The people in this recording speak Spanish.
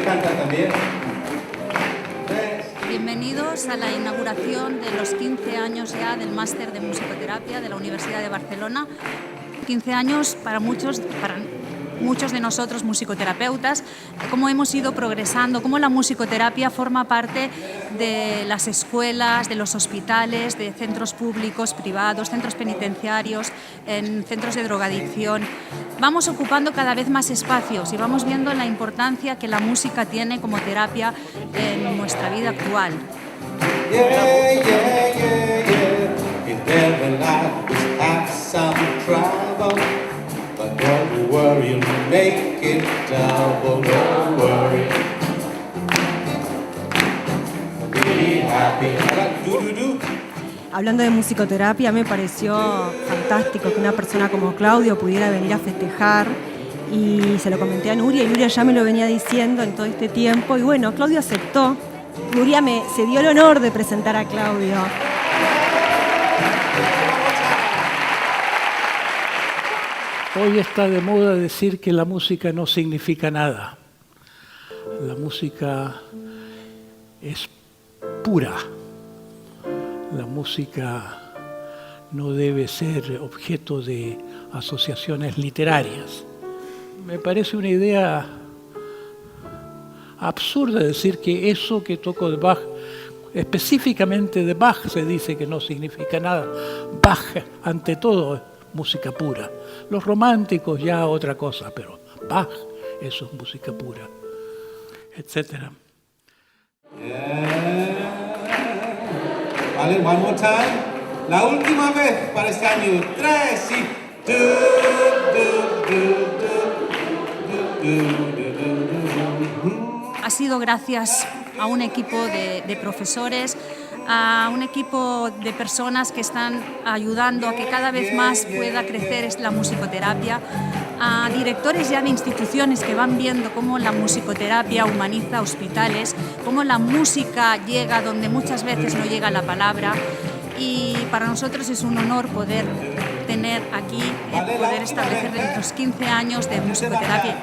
canta también. Bienvenidos a la inauguración de los 15 años ya del Máster de Musicoterapia de la Universidad de Barcelona. 15 años para muchos de nosotros musicoterapeutas, cómo hemos ido progresando, cómo la musicoterapia forma parte de las escuelas, de los hospitales, de centros públicos, privados, centros penitenciarios, en centros de drogadicción. Vamos ocupando cada vez más espacios y vamos viendo la importancia que la música tiene como terapia en nuestra vida actual. But don't worry, you'll make it double, don't worry. Be happy. Hablando de musicoterapia, me pareció fantástico que una persona como Claudio pudiera venir a festejar, y se lo comenté a Nuria, y Nuria ya me lo venía diciendo en todo este tiempo, y bueno, Claudio aceptó. Nuria se dio el honor de presentar a Claudio. Hoy está de moda decir que la música no significa nada. La música es pura. La música no debe ser objeto de asociaciones literarias. Me parece una idea absurda decir que eso que toco de Bach, específicamente de Bach, se dice que no significa nada. Bach, ante todo, es música pura. Los románticos ya otra cosa, pero Bach, eso es música pura, etcétera. Vale, one more time. La última vez para este año. 3 y... Ha sido gracias a un equipo de profesores, a un equipo de personas que están ayudando a que cada vez más pueda crecer la musicoterapia, a directores ya de instituciones que van viendo cómo la musicoterapia humaniza hospitales, cómo la música llega donde muchas veces no llega la palabra, y para nosotros es un honor poder tener aquí, poder establecer los 15 años de musicoterapia.